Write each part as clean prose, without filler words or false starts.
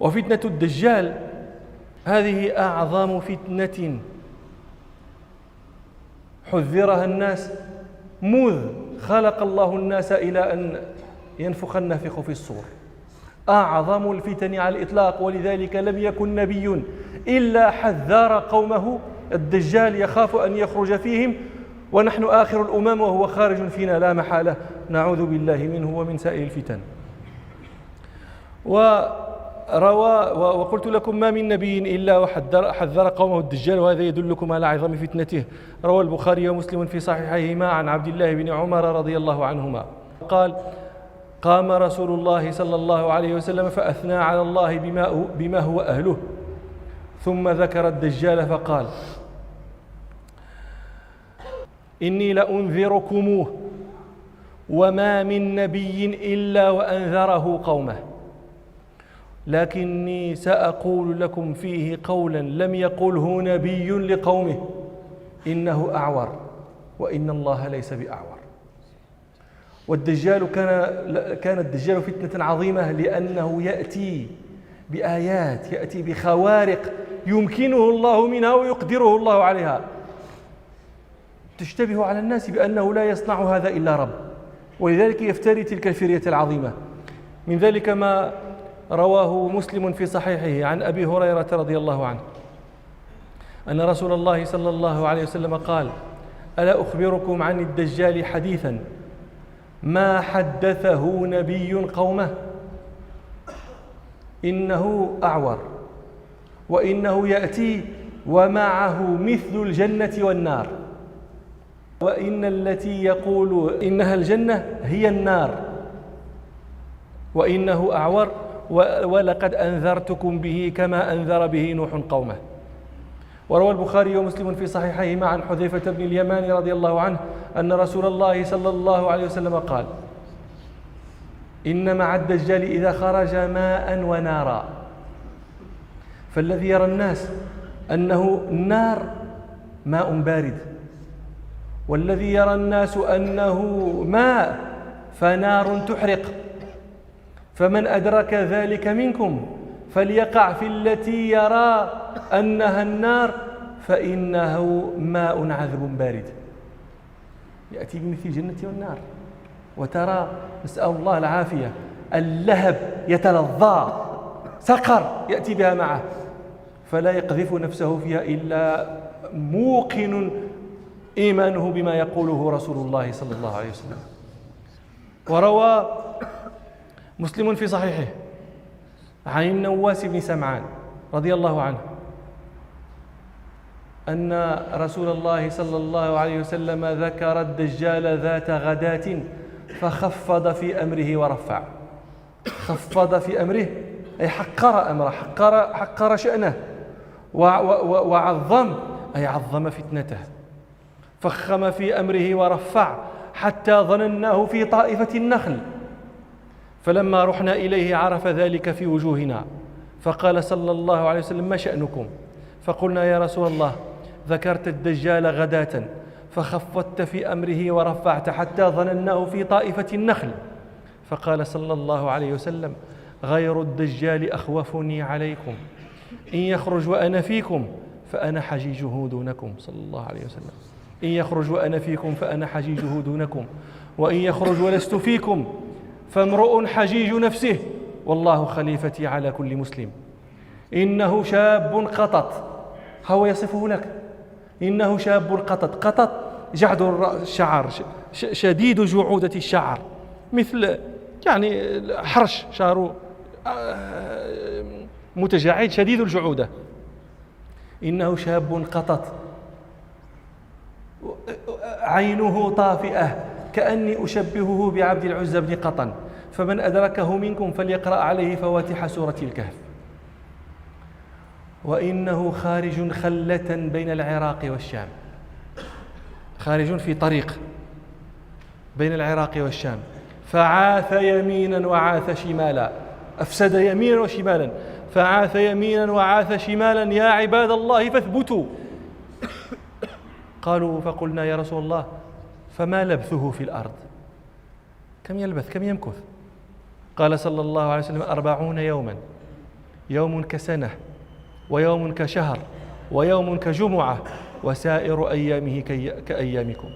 وفتنة الدجال هذه أعظم فتنة حذرها الناس مذ خلق الله الناس إلى أن ينفخ النافخ في الصور. أعظم الفتن على الإطلاق، ولذلك لم يكن نبي إلا حذر قومه الدجال يخاف أن يخرج فيهم، ونحن آخر الأمم وهو خارج فينا لا محالة، نعوذ بالله منه ومن سائر الفتن. وقلت لكم ما من نبي إلا وحذر قومه الدجال، وهذا يدلكم على عظم فتنته. روى البخاري ومسلم في صحيحيهما عن عبد الله بن عمر رضي الله عنهما قال: قام رسول الله صلى الله عليه وسلم فأثنى على الله بما هو أهله، ثم ذكر الدجال فقال: إني لأنذركموه، وما من نبي إلا وأنذره قومه، لكني سأقول لكم فيه قولا لم يقله نبي لقومه: إنه أعور، وإن الله ليس بأعور. والدجال كان الدجال فتنة عظيمة، لأنه يأتي بآيات، يأتي بخوارق يمكنه الله منها ويقدره الله عليها، تشتبه على الناس بأنه لا يصنع هذا إلا رب، ولذلك يفتري تلك الفرية العظيمة. من ذلك ما رواه مسلم في صحيحه عن أبي هريرة رضي الله عنه أن رسول الله صلى الله عليه وسلم قال: ألا أخبركم عن الدجال حديثا ما حدثه نبي قومه؟ إنه أعور، وإنه يأتي ومعه مثل الجنة والنار، وإن التي يقول إنها الجنة هي النار، وإنه أعور، ولقد أنذرتكم به كما أنذر به نوح قومه. وروى البخاري ومسلم في صحيحيهما عن حذيفة بن اليمان رضي الله عنه أن رسول الله صلى الله عليه وسلم قال: إن مع الدجال إذا خرج ماء ونارا، فالذي يرى الناس أنه النار ماء بارد، والذي يرى الناس أنه ماء فنار تحرق، فمن أدرك ذلك منكم فليقع في التي يرى أنها النار، فإنه ماء عذب بارد. يأتي بمثل الجنة والنار، وترى نسأل الله العافية اللهب يتلظى، سقر يأتي بها معه، فلا يقذف نفسه فيها إلا موقن إيمانه بما يقوله رسول الله صلى الله عليه وسلم. وروى مسلم في صحيحه عن النواس بن سمعان رضي الله عنه أن رسول الله صلى الله عليه وسلم ذكر الدجال ذات غداة فخفض في أمره ورفع. خفض في أمره أي حقر أمره، حقر شأنه، وعظم أي عظم فتنته. فخم في أمره ورفع حتى ظنناه في طائفة النخل، فلما رحنا إليه عرف ذلك في وجوهنا، فقال صلى الله عليه وسلم: ما شأنكم؟ فقلنا: يا رسول الله، ذكرت الدجال غداة فخفضت في أمره ورفعت حتى ظنناه في طائفة النخل. فقال صلى الله عليه وسلم: غير الدجال أخوفني عليكم، إن يخرج وأنا فيكم فأنا حجيجه دونكم. صلى الله عليه وسلم: إن يخرج وأنا فيكم فأنا حجيجه دونكم، وإن يخرج ولست فيكم فامرؤ حجيج نفسه، والله خليفتي على كل مسلم. إنه شاب قطط، هو يصفه لك، إنه شاب قطط. قطط جعد الشعر، شديد جعودة الشعر، مثل يعني حرش شعره متجعد شديد الجعودة. إنه شاب قطط، عينه طافئة، كأني أشبهه بعبد العزى بن قطن، فمن أدركه منكم فليقرأ عليه فواتح سورة الكهف. وإنه خارج خلة بين العراق والشام، خارج في طريق بين العراق والشام، فعاث يمينا وعاث شمالا، أفسد يمينا وشمالا، فعاث يمينا وعاث شمالا، يا عباد الله فاثبتوا. قالوا: فقلنا: يا رسول الله، فما لبثه في الأرض؟ كم يلبث، كم يمكث؟ قال صلى الله عليه وسلم: 40 يوما يوم كسنة، ويوم كشهر، ويوم كجمعة، وسائر أيامه كأيامكم.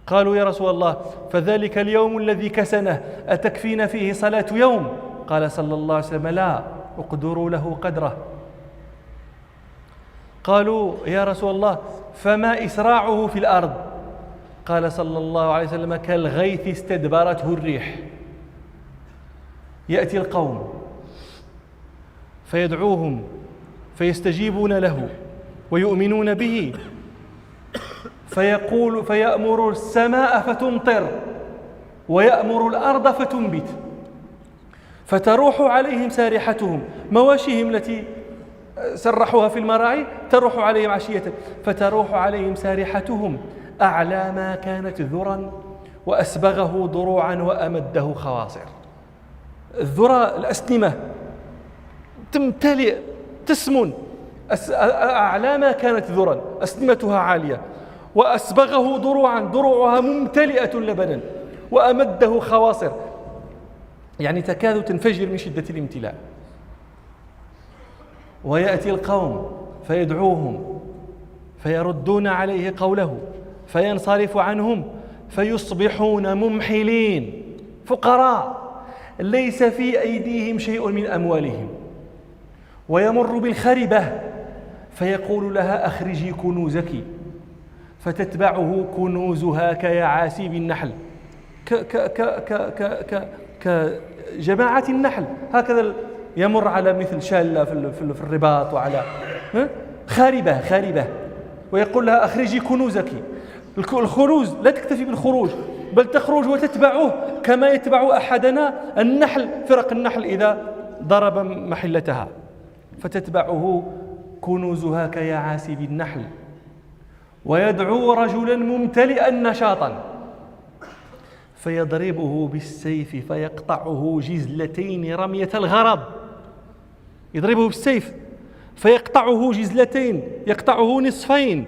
قالوا يا رسول الله فذلك اليوم الذي كسنه أتكفينا فيه صلاة يوم؟ قال صلى الله عليه وسلم لا، اقدروا له قدره. قالوا يا رسول الله فما إسراعه في الأرض؟ قال صلى الله عليه وسلم كالغيث استدبرته الريح. يأتي القوم فيدعوهم فيستجيبون له ويؤمنون به، فيأمر السماء فتمطر، ويأمر الأرض فتنبت، فتروح عليهم سارحتهم، مواشيهم التي سرحوها في المراعي تروح عليهم عشية، فتروح عليهم سارحتهم أعلى ما كانت ذرا، وأسبغه ضروعا، وأمده خواصر. الذرى الأسنمة تمتلئ تسمن، أعلى ما كانت ذرا أسنمتها عالية، وأسبغه ضروعا، ضروعها ممتلئة لبنا، وأمده خواصر، يعني تكاد تنفجر من شدة الامتلاء. ويأتي القوم فيدعوهم فيردون عليه قوله، فينصرف عنهم، فيصبحون ممحلين فقراء ليس في أيديهم شيء من أموالهم. ويمر بالخربة فيقول لها أخرجي كنوزك، فتتبعه كنوزها كيعاسيب النحل، كجماعة النحل، هكذا يمر على مثل شالة في الرباط، وعلى خاربة، ويقول لها أخرجي كنوزك. الكنوز لا تكتفي بالخروج، بل تخرج وتتبعه كما يتبع أحدنا النحل، فرق النحل إذا ضرب محلتها، فتتبعه كنوزها كيعاسيب النحل. ويدعو رجلا ممتلئا نشاطا فيضربه بالسيف فيقطعه جزلتين رمية الغرض، يضربه بالسيف فيقطعه جزلتين، يقطعه نصفين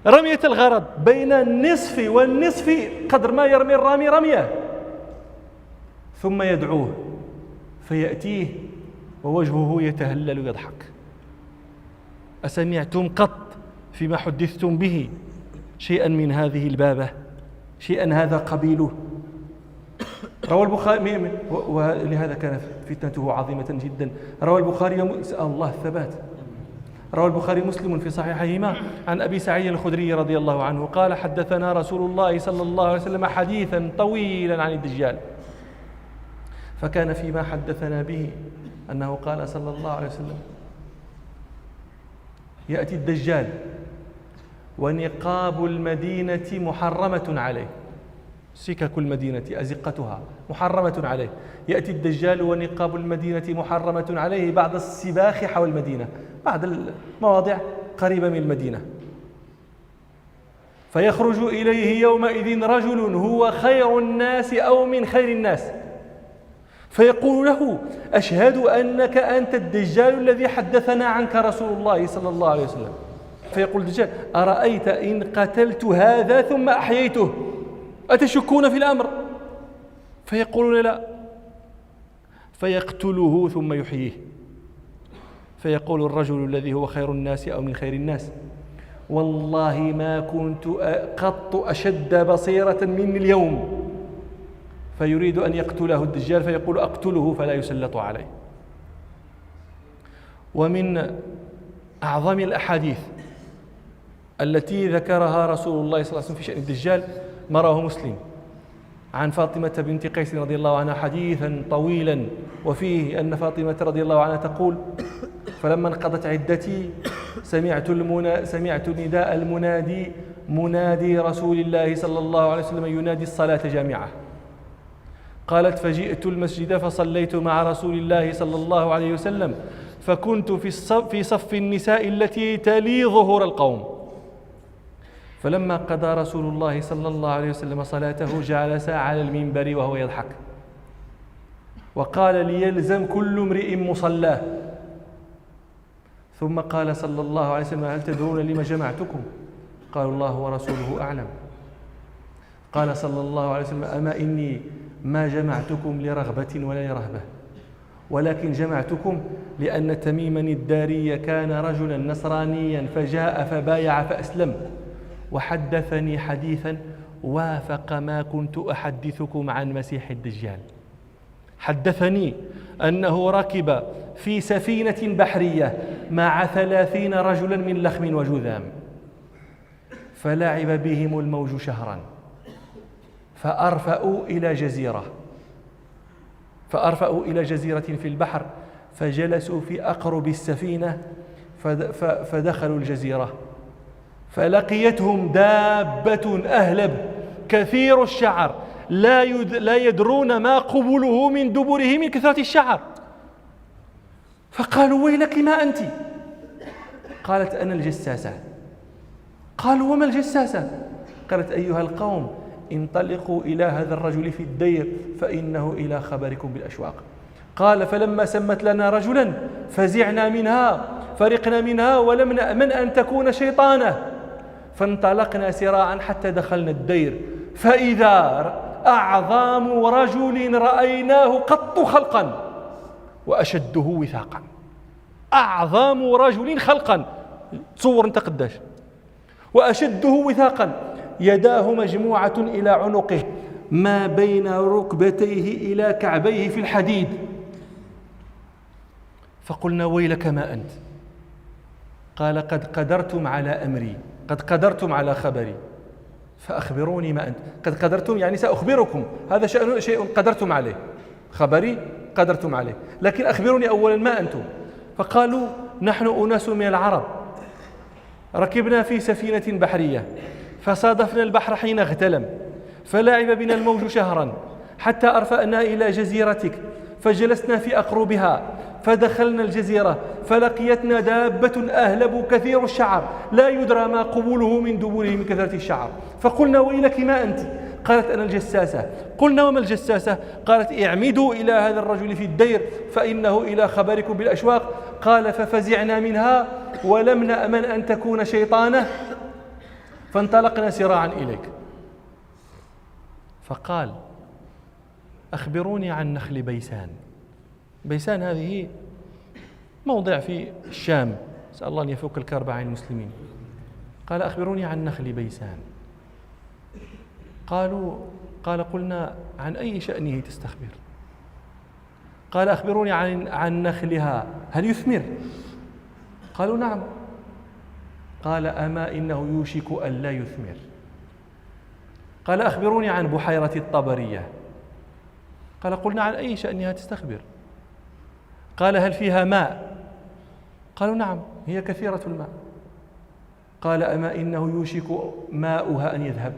رمية الغرض، بين النصف والنصف قدر ما يرمي الرامي رمية. ثم يدعوه فيأتيه ووجهه يتهلل يضحك. أسمعتم قط فيما حدثتم به شيئا من هذه البابة، شيئا هذا قبيله؟ روى البخاري، ولهذا كانت فتنته عظيمة جدا. روى البخاري، الله الثبات، روى البخاري مسلم في صحيحهما عن أبي سعيد الخدري رضي الله عنه قال حدثنا رسول الله صلى الله عليه وسلم حديثا طويلا عن الدجال، فكان فيما حدثنا به أنه قال صلى الله عليه وسلم يأتي الدجال ونقاب المدينة محرمة عليه، سكك المدينة أزقتها محرمة عليه. يأتي الدجال ونقاب المدينة محرمة عليه بعد السباخ حول المدينة، بعد المواضع قريبة من المدينة. فيخرج إليه يومئذ رجل هو خير الناس أو من خير الناس، فيقول له أشهد أنك أنت الدجال الذي حدثنا عنك رسول الله صلى الله عليه وسلم. فيقول الدجال أرأيت إن قتلت هذا ثم أحييته أتشكون في الأمر؟ فيقولون لا. فيقتله ثم يحييه، فيقول الرجل الذي هو خير الناس أو من خير الناس والله ما كنت قط أشد بصيرة مني اليوم. فيريد أن يقتله الدجال فيقول أقتله فلا يسلط عليه. ومن أعظم الأحاديث التي ذكرها رسول الله صلى الله عليه وسلم في شأن الدجال ما رواه مسلم عن فاطمة بنت قيس رضي الله عنها حديثا طويلا، وفيه أن فاطمة رضي الله عنها تقول فلما انقضت عدتي سمعت نداء المنادي منادي رسول الله صلى الله عليه وسلم ينادي الصلاة جامعة. قالت فجئت المسجد فصليت مع رسول الله صلى الله عليه وسلم فكنت في صف النساء التي تلي ظهور القوم. فلما قضى رسول الله صلى الله عليه وسلم صلاته جلس على المنبر وهو يضحك وقال ليلزم كل امرئ مصلاه. ثم قال صلى الله عليه وسلم هل تدرون لما جمعتكم؟ قالوا الله ورسوله أعلم. قال صلى الله عليه وسلم أما إني ما جمعتكم لرغبة ولا لرهبة، ولكن جمعتكم لأن تميما الداري كان رجلا نصرانيا فجاء فبايع فأسلم، وحدثني حديثا وافق ما كنت أحدثكم عن مسيح الدجال. حدثني أنه ركب في سفينة بحرية مع 30 رجلا من لخم وجذام، فلعب بهم الموج شهرا، فأرفأوا إلى جزيرة في البحر، فجلسوا في أقرب السفينة، فدخلوا الجزيرة، فلقيتهم دابة أهلب كثير الشعر لا يدرون ما قبله من دبره من كثرة الشعر، فقالوا ويلك ما أنت؟ قالت أنا الجساسة. قالوا وما الجساسة؟ قالت أيها القوم انطلقوا إلى هذا الرجل في الدير فإنه إلى خبركم بالأشواق. قال فلما سمت لنا رجلا فزعنا منها فرقنا منها ولم نأمن أن تكون شيطانة، فانطلقنا سراعا حتى دخلنا الدير، فإذا أعظم رجل رأيناه قط خلقا وأشده وثاقا. أعظم رجل خلقا، تصور انت قداش، وأشده وثاقا، يداه مجموعة إلى عنقه ما بين ركبتيه إلى كعبيه في الحديد. فقلنا ويلك ما أنت؟ قال قد قدرتم على أمري، قد قدرتم على خبري، فأخبروني ما أنت. قد قدرتم يعني سأخبركم، هذا شيء قدرتم عليه، خبري قدرتم عليه، لكن أخبروني أولا ما أنتم. فقالوا نحن أناس من العرب ركبنا في سفينة بحرية فصادفنا البحر حين اغتلم، فلعب بنا الموج شهرا حتى أرفأنا إلى جزيرتك، فجلسنا في أقربها، فدخلنا الجزيرة فلقيتنا دابة أهلب كثير الشعر لا يدرى ما قبوله من دبوره من كثرة الشعر، فقلنا ويلك ما أنت؟ قالت أنا الجساسة. قلنا وما الجساسة؟ قالت اعمدوا إلى هذا الرجل في الدير فإنه إلى خبركم بالأشواق. قال ففزعنا منها ولم نأمن أن تكون شيطانة، فانطلقنا سراعا إليك. فقال أخبروني عن نخل بيسان. بيسان هذه موضع في الشام، نسأل الله أن يفك الكرب عن المسلمين. قال أخبروني عن نخل بيسان. قال قلنا عن أي شأنه تستخبر؟ قال أخبروني عن نخلها هل يثمر؟ قالوا نعم. قال أما إنه يوشك أن لا يثمر. قال أخبروني عن بحيرة الطبرية. قال قلنا عن أي شأنها تستخبر؟ قال هل فيها ماء؟ قالوا نعم هي كثيرة الماء. قال أما إنه يوشك ماؤها أن يذهب.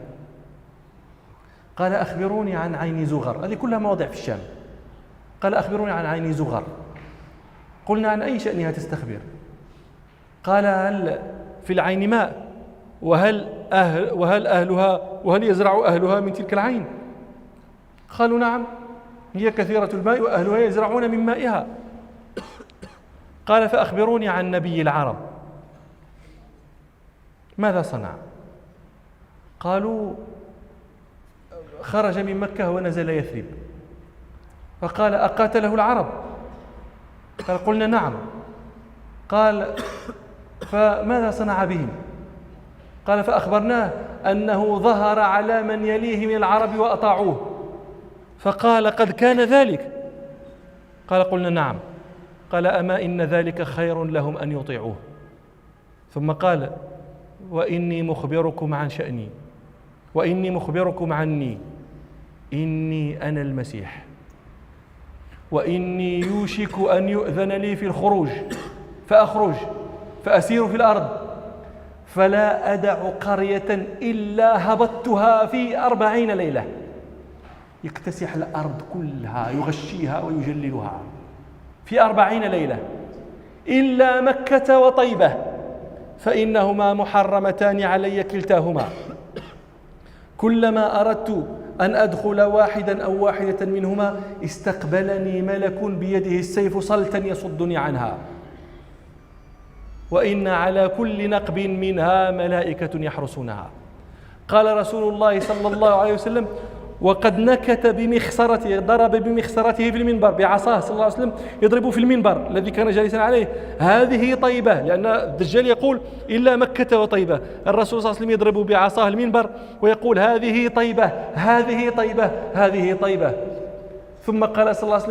قال أخبروني عن عين زغر، هذه كلها مواضع في الشام. قال أخبروني عن عين زغر. قلنا عن أي شأنها تستخبر؟ قال هل في العين ماء؟ وهل يزرع أهلها من تلك العين؟ قالوا نعم هي كثيرة الماء وأهلها يزرعون من مائها. قال فأخبروني عن نبي العرب ماذا صنع؟ قالوا خرج من مكة ونزل يثرب. فقال أقاتله العرب؟ قال قلنا نعم. قال فماذا صنع بهم؟ قال فأخبرناه أنه ظهر على من يليه من العرب وأطاعوه. فقال قد كان ذلك؟ قال قلنا نعم. قال أما إن ذلك خير لهم أن يطيعوه. ثم قال وإني مخبركم عن شأني وإني مخبركم عني، إني أنا المسيح، وإني يوشك أن يؤذن لي في الخروج فأخرج فأسير في الأرض، فلا أدع قرية إلا هبطتها في 40 ليلة. يكتسح الأرض كلها يغشيها ويجللها في 40 ليلة إلا مكة وطيبة، فإنهما محرمتان علي كلتاهما. كلما أردت أن أدخل واحدا أو واحدة منهما استقبلني ملك بيده السيف صلتا يصدني عنها، وإن على كل نقب منها ملائكة يحرسونها. قال رسول الله صلى الله عليه وسلم وقد نكت بمخصرته، ضرب بمخصرته في المنبر بعصاه صلى الله عليه وسلم يضرب في المنبر الذي كان جالسا عليه. هذه طيبة، لأن الدجال يقول إلا مكة وطيبة. الرسول صلى الله عليه وسلم يضرب بعصاه المنبر ويقول هذه طيبة هذه طيبة هذه طيبة. ثم قال صلى الله عليه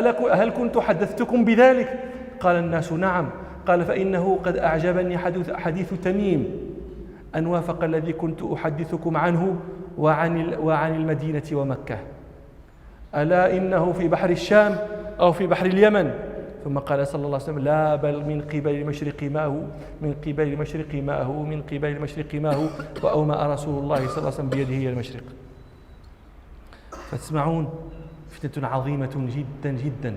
وسلم هل كنت حدثتكم بذلك؟ قال الناس نعم. قال فإنه قد أعجبني حديث تميم أن وافق الذي كنت أحدثكم عنه وعن المدينة ومكة، ألا إنه في بحر الشام أو في بحر اليمن. ثم قال صلى الله عليه وسلم لا بل من قبل المشرق ماءه من قبل المشرق ماءه من قبل المشرق ماءه، وأومأ رسول الله صلى الله عليه وسلم بيده إلى المشرق. فتسمعون فتنة عظيمة جدا جدا.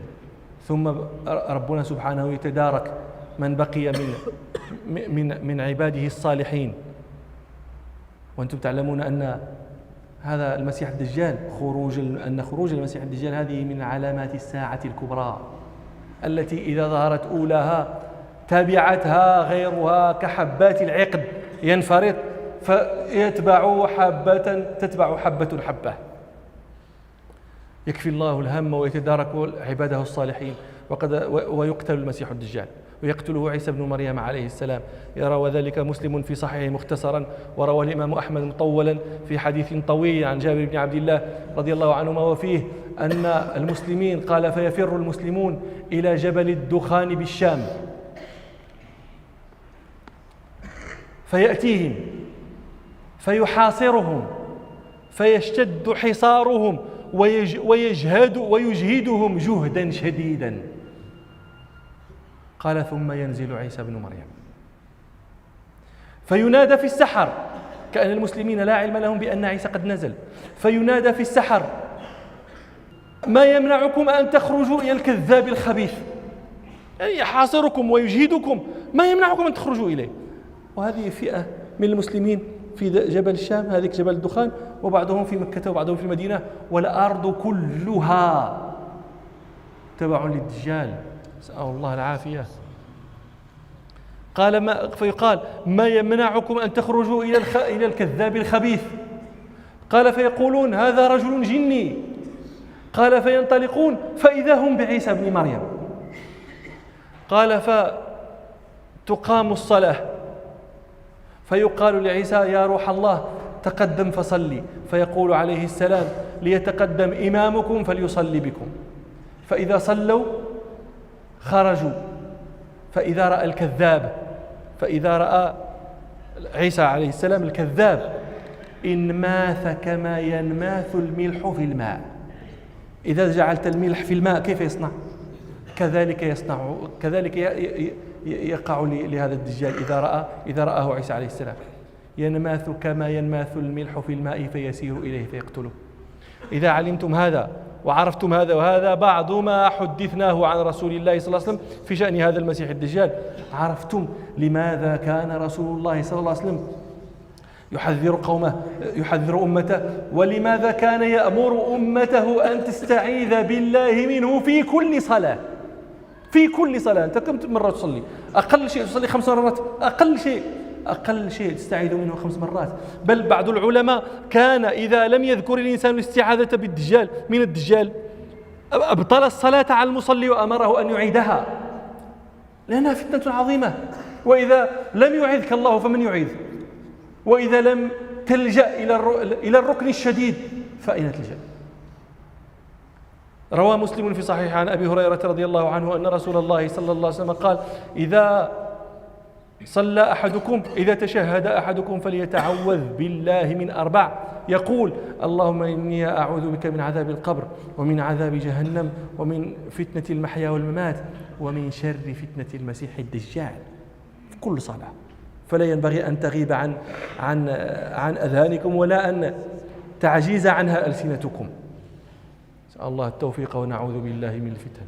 ثم ربنا سبحانه يتدارك من بقي من عباده الصالحين. وأنتم تعلمون أن هذا المسيح الدجال خروج المسيح الدجال هذه من علامات الساعة الكبرى التي إذا ظهرت أولاها تبعتها غيرها كحبات العقد ينفرط فيتبع تتبع حبة حبة. يكفي الله الهم ويتدارك عباده الصالحين. ويقتل المسيح الدجال ويقتله عيسى بن مريم عليه السلام. يروى ذلك مسلم في صحيحه مختصرا، وروى الإمام أحمد مطولا في حديث طويل عن جابر بن عبد الله رضي الله عنهما، وفيه أن المسلمين قال فيفر المسلمون إلى جبل الدخان بالشام فيأتيهم فيحاصرهم فيشتد حصارهم ويجهدهم جهدا شديدا. قال ثم ينزل عيسى بن مريم فينادى في السحر، كأن المسلمين لا علم لهم بأن عيسى قد نزل، فينادى في السحر ما يمنعكم أن تخرجوا إلى الكذاب الخبيث، يعني يحاصركم ويجهدكم، ما يمنعكم أن تخرجوا إليه. وهذه فئة من المسلمين في جبل الشام، هذيك جبل الدخان، وبعضهم في مكة وبعضهم في المدينة، والأرض كلها تبع للدجال، نسأل الله العافية. فيقال ما يمنعكم أن تخرجوا إلى الكذاب الخبيث؟ قال فيقولون هذا رجل جني. قال فينطلقون فإذا هم بعيسى بن مريم. قال فتقام الصلاة فيقال لعيسى يا روح الله تقدم فصلي، فيقول عليه السلام ليتقدم إمامكم فليصلي بكم. فإذا صلوا خرجوا، فإذا رأى عيسى عليه السلام الكذاب انماث كما ينماث الملح في الماء. إذا جعلت الملح في الماء كيف يصنع؟ كذلك يقع لهذا الدجال إذا رآه عيسى عليه السلام، ينماث كما ينماث الملح في الماء فيسير إليه فيقتله. إذا علمتم هذا وعرفتم هذا، وهذا بعض ما حدثناه عن رسول الله صلى الله عليه وسلم في شأن هذا المسيح الدجال، عرفتم لماذا كان رسول الله صلى الله عليه وسلم يحذر أمته، ولماذا كان يأمر أمته أن تستعيذ بالله منه في كل صلاة. أنت كم مرة تصلي؟ أقل شيء تصلي 5 مرات، أقل شيء تستعيذ منه 5 مرات. بل بعض العلماء كان إذا لم يذكر الإنسان الاستعاذة من الدجال أبطل الصلاة على المصلي وأمره أن يعيدها، لأنها فتنة عظيمة. وإذا لم يعيذك الله فمن يعيذ؟ وإذا لم تلجأ إلى الركن الشديد فأين تلجأ؟ روى مسلم في صحيح عن أبي هريرة رضي الله عنه أن رسول الله صلى الله عليه وسلم قال إذا تشهد أحدكم فليتعوذ بالله من 4، يقول اللهم إني أعوذ بك من عذاب القبر ومن عذاب جهنم ومن فتنة المحيا والممات ومن شر فتنة المسيح الدجال، في كل صلاة. فلا ينبغي أن تغيب عن أذهانكم ولا أن تعجيز عنها ألسنتكم. نسأل الله التوفيق ونعوذ بالله من الفتن.